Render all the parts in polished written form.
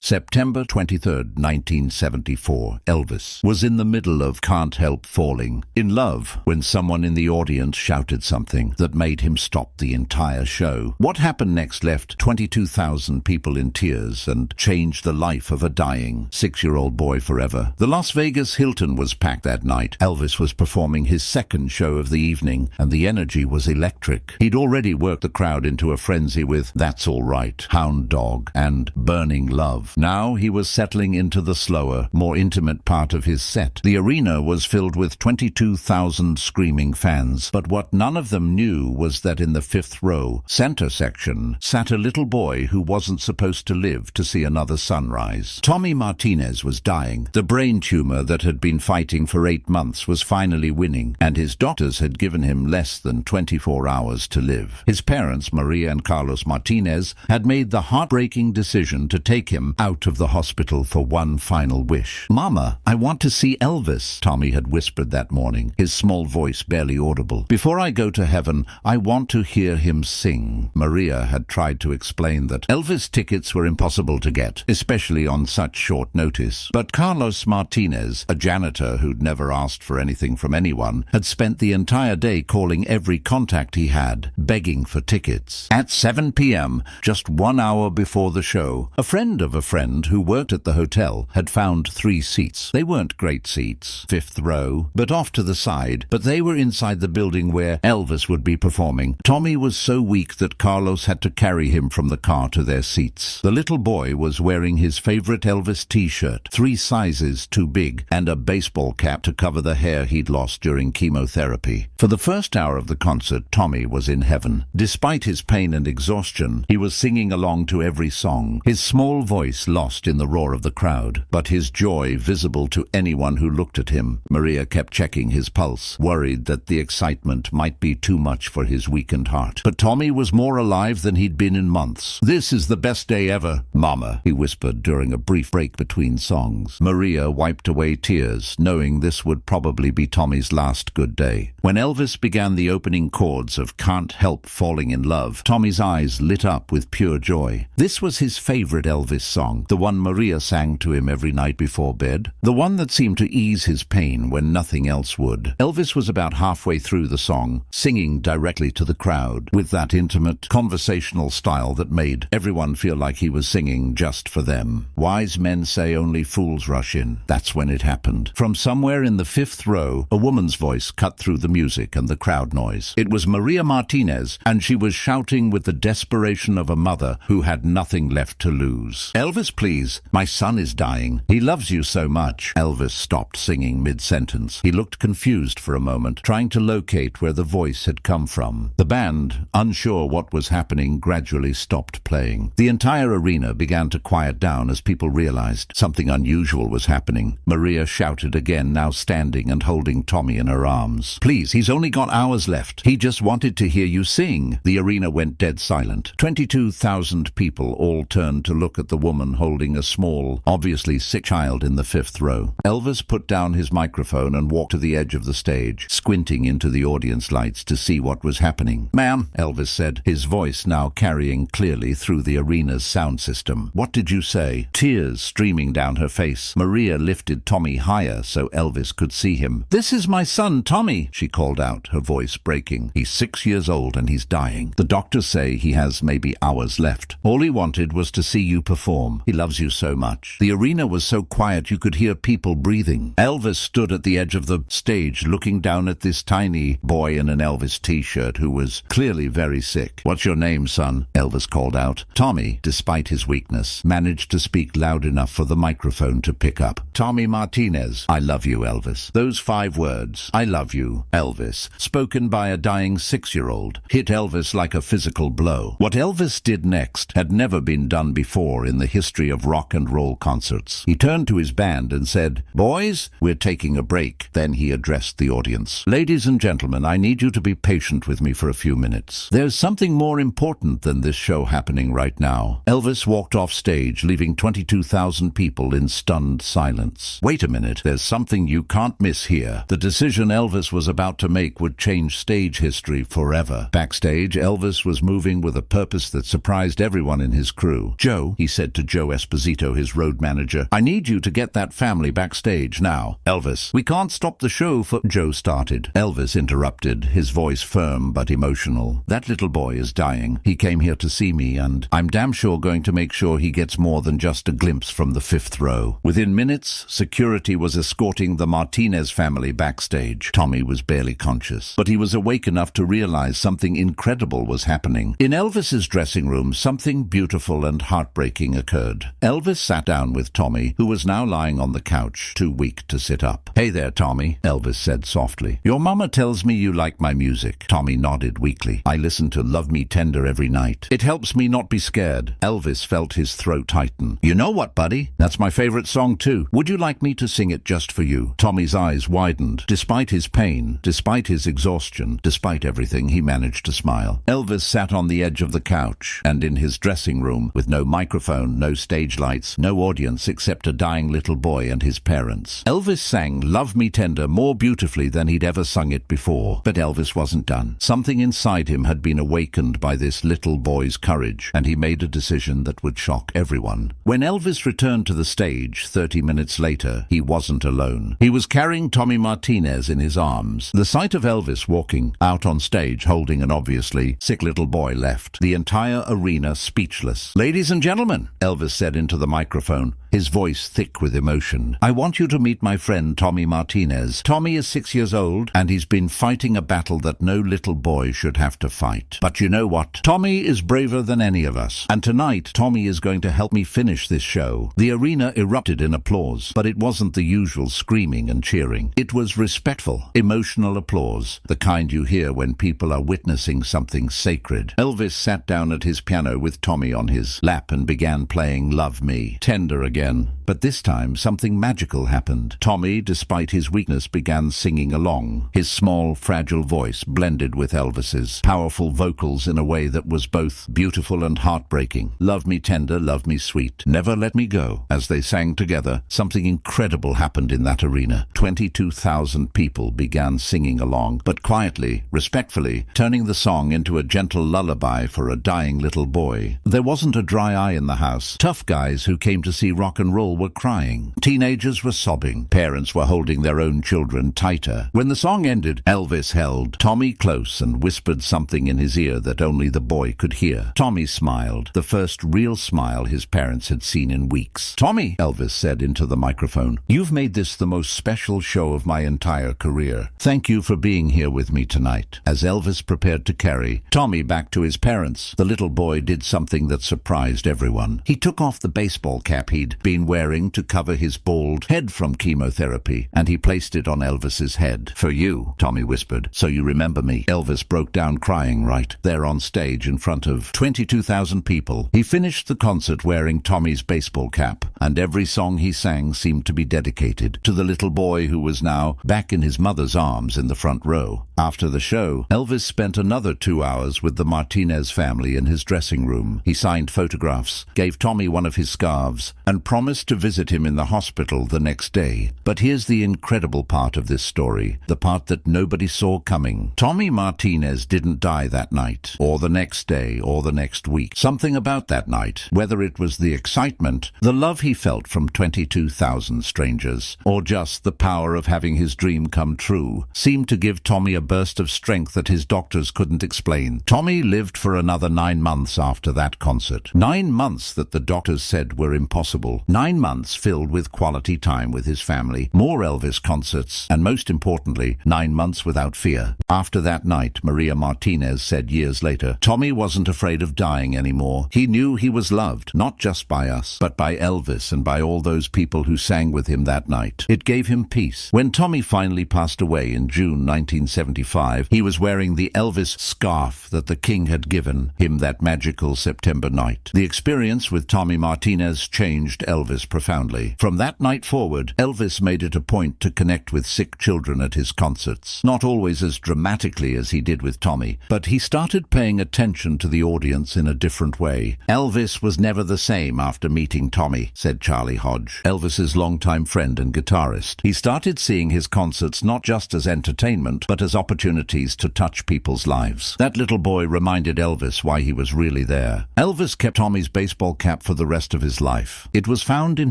September 23rd, 1974. Elvis was in the middle of Can't Help Falling in Love when someone in the audience shouted something that made him stop the entire show. What happened next left 22,000 people in tears and changed the life of a dying 6-year-old boy forever. The Las Vegas Hilton was packed that night. Elvis was performing his second show of the evening, and the energy was electric. He'd already worked the crowd into a frenzy with That's All Right, Hound Dog, and Burning Love. Now he was settling into the slower, more intimate part of his set. The arena was filled with 22,000 screaming fans, but what none of them knew was that in the fifth row, center section, sat a little boy who wasn't supposed to live to see another sunrise. Tommy Martinez was dying. The brain tumor that had been fighting for 8 months was finally winning, and his doctors had given him less than 24 hours to live. His parents, Maria and Carlos Martinez, had made the heartbreaking decision to take him out of the hospital for one final wish. "Mama, I want to see Elvis," Tommy had whispered that morning, his small voice barely audible. "Before I go to heaven, I want to hear him sing." Maria had tried to explain that Elvis tickets were impossible to get, especially on such short notice. But Carlos Martinez, a janitor who'd never asked for anything from anyone, had spent the entire day calling every contact he had, begging for tickets. At 7 p.m., just 1 hour before the show, a friend of a friend who worked at the hotel had found 3 seats. They weren't great seats, 5th row, but off to the side, but they were inside the building where Elvis would be performing. Tommy was so weak that Carlos had to carry him from the car to their seats. The little boy was wearing his favorite Elvis t-shirt, 3 sizes too big, and a baseball cap to cover the hair he'd lost during chemotherapy. For the first hour of the concert, Tommy was in heaven. Despite his pain and exhaustion, he was singing along to every song, his small voice lost in the roar of the crowd, but his joy visible to anyone who looked at him. Maria kept checking his pulse, worried that the excitement might be too much for his weakened heart. But Tommy was more alive than he'd been in months. "This is the best day ever, Mama," he whispered during a brief break between songs. Maria wiped away tears, knowing this would probably be Tommy's last good day. When Elvis began the opening chords of Can't Help Falling in Love, Tommy's eyes lit up with pure joy. This was his favorite Elvis song, the one Maria sang to him every night before bed, the one that seemed to ease his pain when nothing else would. Elvis was about halfway through the song, singing directly to the crowd, with that intimate, conversational style that made everyone feel like he was singing just for them. Wise men say only fools rush in. That's when it happened. From somewhere in the 5th row, a woman's voice cut through the music and the crowd noise. It was Maria Martinez, and she was shouting with the desperation of a mother who had nothing left to lose. "Elvis, please. My son is dying. He loves you so much." Elvis stopped singing mid-sentence. He looked confused for a moment, trying to locate where the voice had come from. The band, unsure what was happening, gradually stopped playing. The entire arena began to quiet down as people realized something unusual was happening. Maria shouted again, now standing and holding Tommy in her arms. "Please, he's only got hours left. He just wanted to hear you sing." The arena went dead silent. 22,000 people all turned to look at the woman holding a small, obviously sick child in the 5th row. Elvis put down his microphone and walked to the edge of the stage, squinting into the audience lights to see what was happening. "Ma'am," Elvis said, his voice now carrying clearly through the arena's sound system. "What did you say?" Tears streaming down her face, Maria lifted Tommy higher so Elvis could see him. "This is my son, Tommy," she called out, her voice breaking. "He's 6 years old and he's dying. The doctors say he has maybe hours left. All he wanted was to see you perform. He loves you so much." The arena was so quiet you could hear people breathing. Elvis stood at the edge of the stage looking down at this tiny boy in an Elvis t-shirt who was clearly very sick. "What's your name, son?" Elvis called out. Tommy, despite his weakness, managed to speak loud enough for the microphone to pick up. "Tommy Martinez. I love you, Elvis." Those 5 words, "I love you, Elvis," spoken by a dying 6-year-old, hit Elvis like a physical blow. What Elvis did next had never been done before in the history of rock and roll concerts. He turned to his band and said, "Boys, we're taking a break." Then he addressed the audience. "Ladies and gentlemen, I need you to be patient with me for a few minutes. There's something more important than this show happening right now." Elvis walked off stage, leaving 22,000 people in stunned silence. "Wait a minute, there's something you can't miss here." The decision Elvis was about to make would change stage history forever. Backstage, Elvis was moving with a purpose that surprised everyone in his crew. "Joe," he said to Joe Esposito, his road manager. "I need you to get that family backstage now." "Elvis, we can't stop the show for—" Joe started. Elvis interrupted, his voice firm but emotional. "That little boy is dying. He came here to see me, and I'm damn sure going to make sure he gets more than just a glimpse from the fifth row." Within minutes, security was escorting the Martinez family backstage. Tommy was barely conscious, but he was awake enough to realize something incredible was happening. In Elvis's dressing room, something beautiful and heartbreaking occurred. Elvis sat down with Tommy, who was now lying on the couch, too weak to sit up. "Hey there, Tommy," Elvis said softly. "Your mama tells me you like my music." Tommy nodded weakly. "I listen to Love Me Tender every night. It helps me not be scared." Elvis felt his throat tighten. "You know what, buddy? That's my favorite song too. Would you like me to sing it just for you?" Tommy's eyes widened. Despite his pain, despite his exhaustion, despite everything, he managed to smile. Elvis sat on the edge of the couch, and in his dressing room, with no microphone, no stage lights, no audience except a dying little boy and his parents, Elvis sang Love Me Tender more beautifully than he'd ever sung it before. But Elvis wasn't done. Something inside him had been awakened by this little boy's courage, and he made a decision that would shock everyone. When Elvis returned to the stage 30 minutes later, he wasn't alone. He was carrying Tommy Martinez in his arms. The sight of Elvis walking out on stage holding an obviously sick little boy left the entire arena speechless. "Ladies and gentlemen," Elvis said into the microphone, his voice thick with emotion, "I want you to meet my friend Tommy Martinez. Tommy is 6 years old, and he's been fighting a battle that no little boy should have to fight. But you know what? Tommy is braver than any of us. And tonight, Tommy is going to help me finish this show." The arena erupted in applause, but it wasn't the usual screaming and cheering. It was respectful, emotional applause, the kind you hear when people are witnessing something sacred. Elvis sat down at his piano with Tommy on his lap and began playing Love Me Tender again. But this time, something magical happened. Tommy, despite his weakness, began singing along. His small, fragile voice blended with Elvis's powerful vocals in a way that was both beautiful and heartbreaking. Love me tender, love me sweet, never let me go. As they sang together, something incredible happened in that arena. 22,000 people began singing along, but quietly, respectfully, turning the song into a gentle lullaby for a dying little boy. There wasn't a dry eye in the house. Tough guys who came to see rock and roll were crying. Teenagers were sobbing. Parents were holding their own children tighter. When the song ended, Elvis held Tommy close and whispered something in his ear that only the boy could hear. Tommy smiled, the first real smile his parents had seen in weeks. "Tommy," Elvis said into the microphone, "you've made this the most special show of my entire career. Thank you for being here with me tonight." As Elvis prepared to carry Tommy back to his parents, the little boy did something that surprised everyone. He took off the baseball cap he'd been wearing to cover his bald head from chemotherapy, and he placed it on Elvis's head. "For you," Tommy whispered, "so you remember me." Elvis broke down crying right there on stage in front of 22,000 people. He finished the concert wearing Tommy's baseball cap, and every song he sang seemed to be dedicated to the little boy who was now back in his mother's arms in the front row. After the show, Elvis spent another 2 hours with the Martinez family in his dressing room. He signed photographs, gave Tommy one of his scarves, and promised to visit him in the hospital the next day. But here's the incredible part of this story, the part that nobody saw coming. Tommy Martinez didn't die that night, or the next day, or the next week. Something about that night, whether it was the excitement, the love he felt from 22,000 strangers, or just the power of having his dream come true, seemed to give Tommy a burst of strength that his doctors couldn't explain. Tommy lived for another 9 months after that concert. 9 months that the doctors said were impossible. 9 months filled with quality time with his family, more Elvis concerts, and most importantly, 9 months without fear. After that night, Maria Martinez said years later, Tommy wasn't afraid of dying anymore. He knew he was loved, not just by us, but by Elvis and by all those people who sang with him that night. It gave him peace. When Tommy finally passed away in June 1975, he was wearing the Elvis scarf that the King had given him that magical September night. The experience with Tommy Martinez changed Elvis profoundly. From that night forward, Elvis made it a point to connect with sick children at his concerts. Not always as dramatically as he did with Tommy, but he started paying attention to the audience in a different way. Elvis was never the same after meeting Tommy, said Charlie Hodge, Elvis's longtime friend and guitarist. He started seeing his concerts not just as entertainment, but as opportunities to touch people's lives. That little boy reminded Elvis why he was really there. Elvis kept Tommy's baseball cap for the rest of his life. It was found in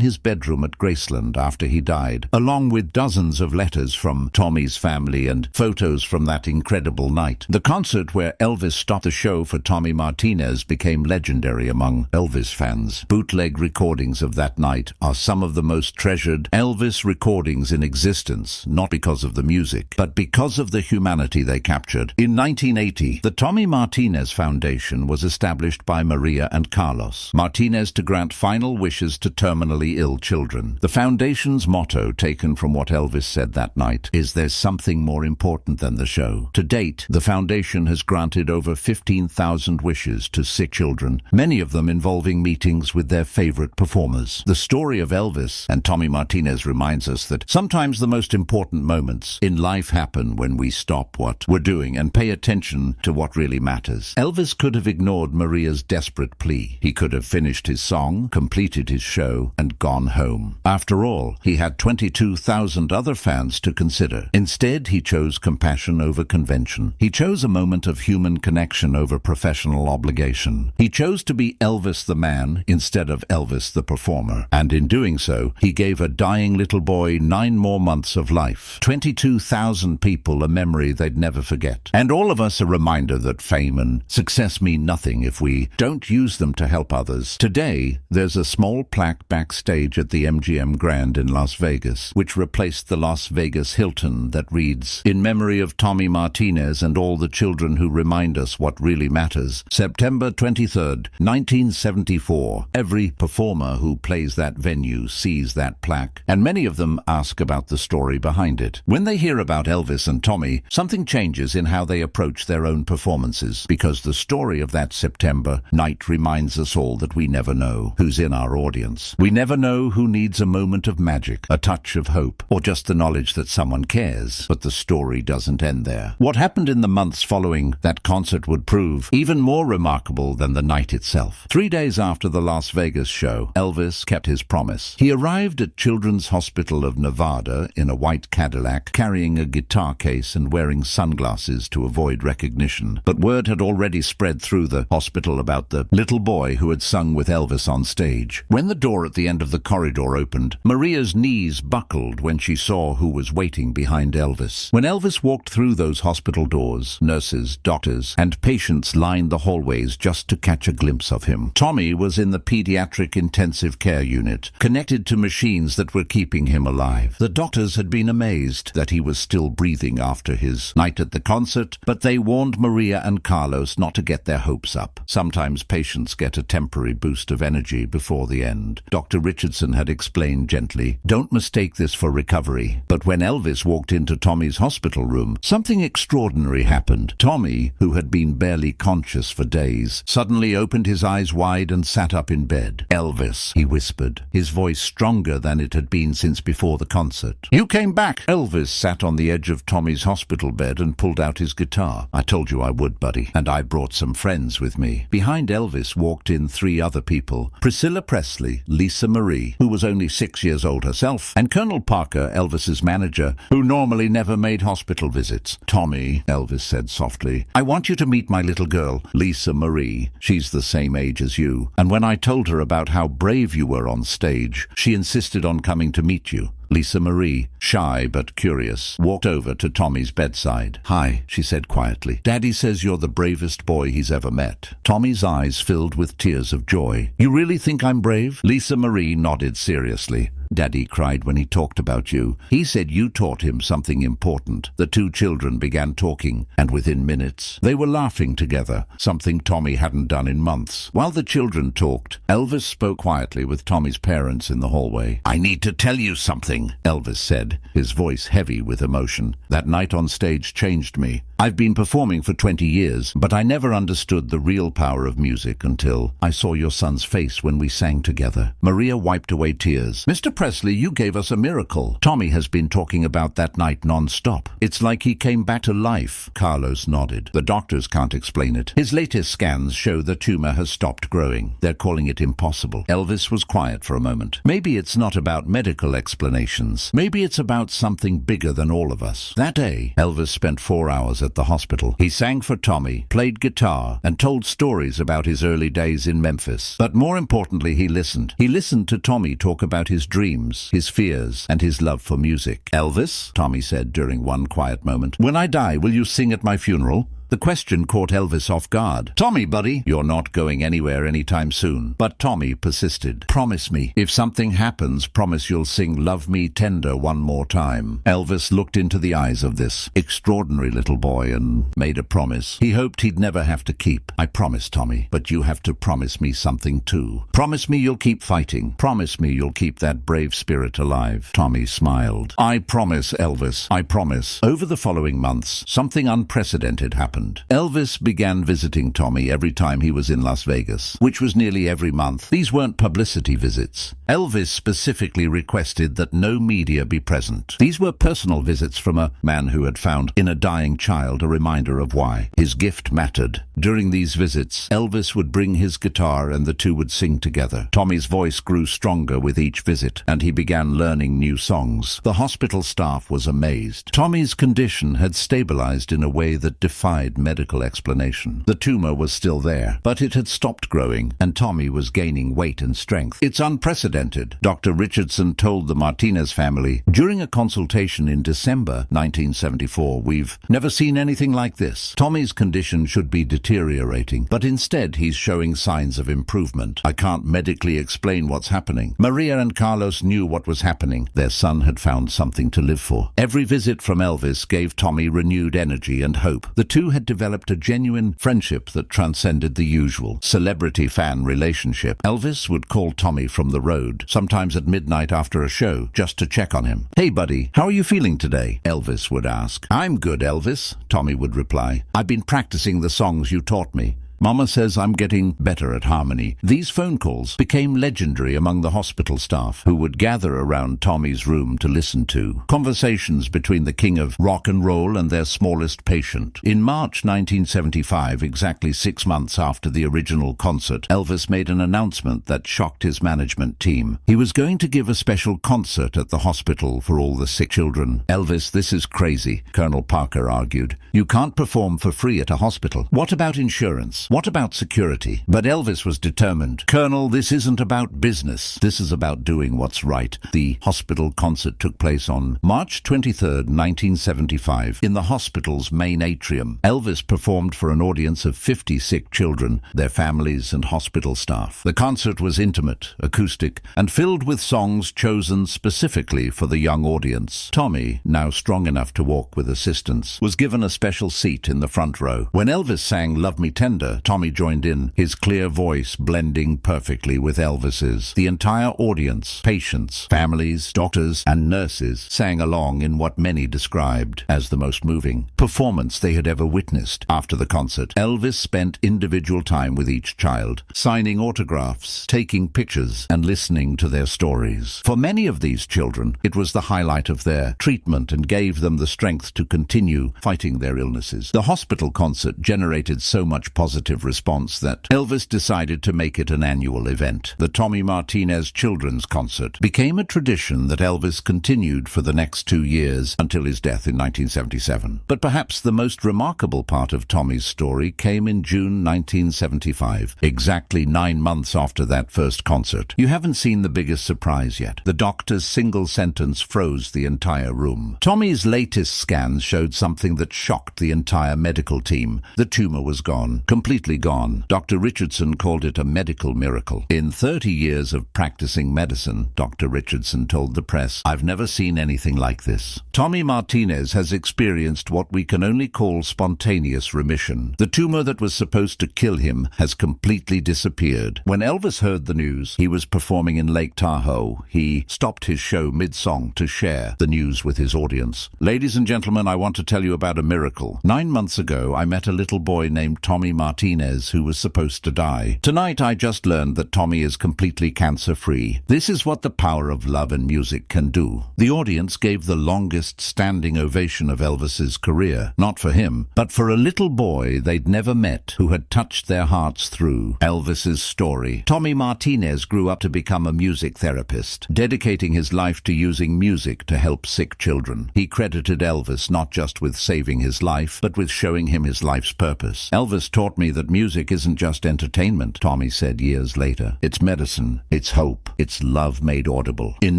his bedroom at Graceland after he died, along with dozens of letters from Tommy's family and photos from that incredible night. The concert where Elvis stopped the show for Tommy Martinez became legendary among Elvis fans. Bootleg recordings of that night are some of the most treasured Elvis recordings in existence, not because of the music, but because of the humanity they captured. In 1980, the Tommy Martinez Foundation was established by Maria and Carlos Martinez to grant final wishes to terminally ill children. The foundation's motto, taken from what Elvis said that night, is "There's something more important than the show." To date, the foundation has granted over 15,000 wishes to sick children, many of them involving meetings with their favorite performers. The story of Elvis and Tommy Martinez reminds us that sometimes the most important moments in life happen when we stop what we're doing and pay attention to what really matters. Elvis could have ignored Maria's desperate plea. He could have finished his song, completed his show, and gone home. After all, he had 22,000 other fans to consider. Instead, he chose compassion over convention. He chose a moment of human connection over professional obligation. He chose to be Elvis the man instead of Elvis the performer. And in doing so, he gave a dying little boy 9 more months of life. 22,000 people a memory they'd never forget. And all of us a reminder that fame and success mean nothing if we don't use them to help others. Today, there's a small plaque backstage at the MGM Grand in Las Vegas, which replaced the Las Vegas Hilton, that reads, "In memory of Tommy Martinez and all the children who remind us what really matters. September 23rd, 1974. Every performer who plays that venue sees that plaque, and many of them ask about the story behind it. When they hear about Elvis and Tommy, something changes in how they approach their own performances, because the story of that September night reminds us all that we never know who's in our audience. We never know who needs a moment of magic, a touch of hope, or just the knowledge that someone cares. But the story doesn't end there. What happened in the months following that concert would prove even more remarkable than the night itself. 3 days after the Las Vegas show, Elvis kept his promise. He arrived at Children's Hospital of Nevada in a white Cadillac, carrying a guitar case and wearing sunglasses to avoid recognition. But word had already spread through the hospital about the little boy who had sung with Elvis on stage. When the door at the end of the corridor opened, Maria's knees buckled when she saw who was waiting behind Elvis. When Elvis walked through those hospital doors, nurses, doctors, and patients lined the hallways just to catch a glimpse of him. Tommy was in the pediatric intensive care unit, connected to machines that were keeping him alive. The doctors had been amazed that he was still breathing after his night at the concert, but they warned Maria and Carlos not to get their hopes up. Sometimes patients get a temporary boost of energy before the end. Dr. Richardson had explained gently, "Don't mistake this for recovery." But when Elvis walked into Tommy's hospital room, something extraordinary happened. Tommy, who had been barely conscious for days, suddenly opened his eyes wide and sat up in bed. "Elvis," he whispered, his voice stronger than it had been since before the concert. "You came back." Elvis sat on the edge of Tommy's hospital bed and pulled out his guitar. "I told you I would, buddy, and I brought some friends with me." Behind Elvis walked in 3 other people: Priscilla Presley, Lisa Marie, who was only 6 years old herself, and Colonel Parker, Elvis's manager, who normally never made hospital visits. "Tommy," Elvis said softly, "I want you to meet my little girl, Lisa Marie. She's the same age as you, and when I told her about how brave you were on stage, she insisted on coming to meet you." Lisa Marie, shy but curious, walked over to Tommy's bedside. "Hi," she said quietly. "Daddy says you're the bravest boy he's ever met." Tommy's eyes filled with tears of joy. "You really think I'm brave?" Lisa Marie nodded seriously. Daddy cried when he talked about you. He said you taught him something important." The two children began talking, and within minutes, they were laughing together, something Tommy hadn't done in months. While the children talked, Elvis spoke quietly with Tommy's parents in the hallway. "I need to tell you something," Elvis said, his voice heavy with emotion. "That night on stage changed me. I've been performing for 20 years, but I never understood the real power of music until I saw your son's face when we sang together." Maria wiped away tears. "Mr. Presley, you gave us a miracle." Tommy has been talking about that night non-stop. "It's like he came back to life." Carlos nodded. "The doctors can't explain it. His latest scans show the tumor has stopped growing. They're calling it impossible." Elvis was quiet for a moment. "Maybe it's not about medical explanations. Maybe it's about something bigger than all of us." That day, Elvis spent 4 hours at the hospital. He sang for Tommy, played guitar, and told stories about his early days in Memphis. But more importantly, he listened. He listened to Tommy talk about his dreams, his fears, and his love for music. "Elvis," Tommy said during one quiet moment, "when I die, will you sing at my funeral?" The question caught Elvis off guard. "Tommy, buddy, you're not going anywhere anytime soon." But Tommy persisted. "Promise me. If something happens, promise you'll sing 'Love Me Tender' one more time." Elvis looked into the eyes of this extraordinary little boy and made a promise he hoped he'd never have to keep. "I promise, Tommy, but you have to promise me something too. Promise me you'll keep fighting. Promise me you'll keep that brave spirit alive." Tommy smiled. "I promise, Elvis. I promise." Over the following months, something unprecedented happened. Elvis began visiting Tommy every time he was in Las Vegas, which was nearly every month. These weren't publicity visits. Elvis specifically requested that no media be present. These were personal visits from a man who had found in a dying child a reminder of why his gift mattered. During these visits, Elvis would bring his guitar and the two would sing together. Tommy's voice grew stronger with each visit, and he began learning new songs. The hospital staff was amazed. Tommy's condition had stabilized in a way that defied medical explanation. The tumor was still there, but it had stopped growing, and Tommy was gaining weight and strength. "It's unprecedented," Dr. Richardson told the Martinez family during a consultation in December 1974. "We've never seen anything like this. Tommy's condition should be deteriorating, but instead he's showing signs of improvement. I can't medically explain what's happening." Maria and Carlos knew what was happening. Their son had found something to live for. Every visit from Elvis gave Tommy renewed energy and hope. The two had developed a genuine friendship that transcended the usual celebrity-fan relationship. Elvis would call Tommy from the road, sometimes at midnight after a show, just to check on him. "Hey, buddy, how are you feeling today?" Elvis would ask. "I'm good, Elvis," Tommy would reply. "I've been practicing the songs you taught me. Mama says I'm getting better at harmony." These phone calls became legendary among the hospital staff, who would gather around Tommy's room to listen to conversations between the king of rock and roll and their smallest patient. In March 1975, exactly 6 months after the original concert, Elvis made an announcement that shocked his management team. He was going to give a special concert at the hospital for all the sick children. "Elvis, this is crazy," Colonel Parker argued. "You can't perform for free at a hospital. What about insurance? What about security?" But Elvis was determined. "Colonel, this isn't about business. This is about doing what's right." The hospital concert took place on March 23, 1975, in the hospital's main atrium. Elvis performed for an audience of 50 sick children, their families, and hospital staff. The concert was intimate, acoustic, and filled with songs chosen specifically for the young audience. Tommy, now strong enough to walk with assistance, was given a special seat in the front row. When Elvis sang "Love Me Tender," Tommy joined in, his clear voice blending perfectly with Elvis's. The entire audience, patients, families, doctors, and nurses sang along in what many described as the most moving performance they had ever witnessed. After the concert, Elvis spent individual time with each child, signing autographs, taking pictures, and listening to their stories. For many of these children, it was the highlight of their treatment and gave them the strength to continue fighting their illnesses. The hospital concert generated so much positive response that Elvis decided to make it an annual event. The Tommy Martinez Children's Concert became a tradition that Elvis continued for the next 2 years until his death in 1977. But perhaps the most remarkable part of Tommy's story came in June 1975, exactly 9 months after that first concert. You haven't seen the biggest surprise yet. The doctor's single sentence froze the entire room. Tommy's latest scans showed something that shocked the entire medical team. The tumor was gone, completely completely gone. Dr. Richardson called it a medical miracle. In 30 years of practicing medicine, Dr. Richardson told the press, "I've never seen anything like this." Tommy Martinez has experienced what we can only call spontaneous remission. The tumor that was supposed to kill him has completely disappeared. When Elvis heard the news, he was performing in Lake Tahoe. He stopped his show mid-song to share the news with his audience. "Ladies and gentlemen, I want to tell you about a miracle. 9 months ago, I met a little boy named Tommy Martinez who was supposed to die. Tonight, I just learned that Tommy is completely cancer-free. This is what the power of love and music can do." The audience gave the longest standing ovation of Elvis's career, not for him, but for a little boy they'd never met who had touched their hearts through Elvis's story. Tommy Martinez grew up to become a music therapist, dedicating his life to using music to help sick children. He credited Elvis not just with saving his life, but with showing him his life's purpose. "Elvis taught me that music isn't just entertainment," Tommy said years later. "It's medicine, it's hope, it's love made audible." In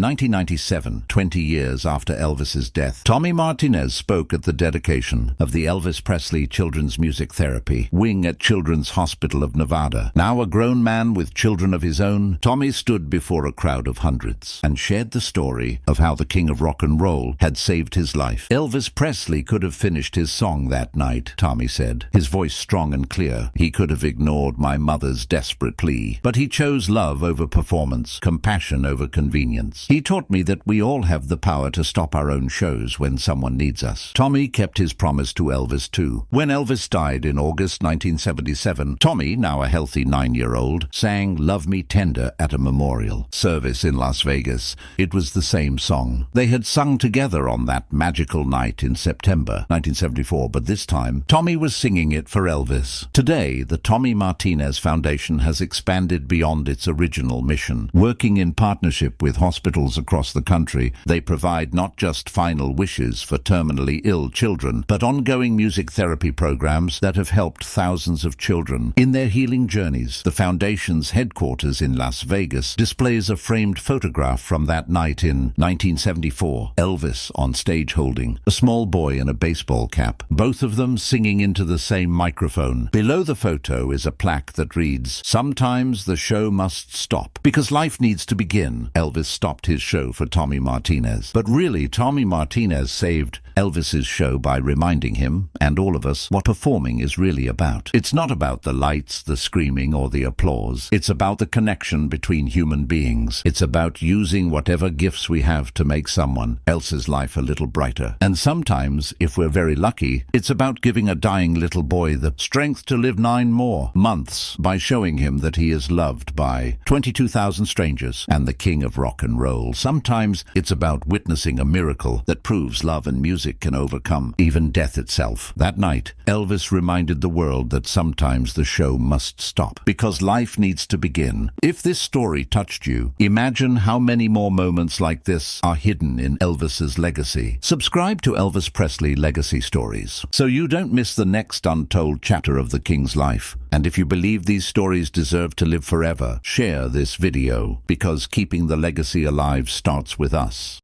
1997, 20 years after Elvis's death, Tommy Martinez spoke at the dedication of the Elvis Presley Children's Music Therapy wing at Children's Hospital of Nevada. Now a grown man with children of his own, Tommy stood before a crowd of hundreds and shared the story of how the king of rock and roll had saved his life. "Elvis Presley could have finished his song that night," Tommy said, his voice strong and clear. "He could have ignored my mother's desperate plea, but he chose love over performance, compassion over convenience. He taught me that we all have the power to stop our own shows when someone needs us." Tommy kept his promise to Elvis too. When Elvis died in August 1977, Tommy, now a healthy 9-year-old, sang "Love Me Tender" at a memorial service in Las Vegas. It was the same song they had sung together on that magical night in September 1974, but this time Tommy was singing it for Elvis. Today, the Tommy Martinez Foundation has expanded beyond its original mission. Working in partnership with hospitals across the country, they provide not just final wishes for terminally ill children, but ongoing music therapy programs that have helped thousands of children in their healing journeys. The foundation's headquarters in Las Vegas displays a framed photograph from that night in 1974. Elvis on stage holding a small boy in a baseball cap, both of them singing into the same microphone. Below the photo is a plaque that reads, "Sometimes the show must stop because life needs to begin." Elvis stopped his show for Tommy Martinez. But really, Tommy Martinez saved Elvis's show by reminding him, and all of us, what performing is really about. It's not about the lights, the screaming, or the applause. It's about the connection between human beings. It's about using whatever gifts we have to make someone else's life a little brighter. And sometimes, if we're very lucky, it's about giving a dying little boy the strength to live 9 more months by showing him that he is loved by 22,000 strangers and the king of rock and roll. Sometimes it's about witnessing a miracle that proves love and music can overcome even death itself. That night, Elvis reminded the world that sometimes the show must stop because life needs to begin. If this story touched you, imagine how many more moments like this are hidden in Elvis's legacy. Subscribe to Elvis Presley Legacy Stories so you don't miss the next untold chapter of the King's life. And if you believe these stories deserve to live forever, share this video because keeping the legacy alive starts with us.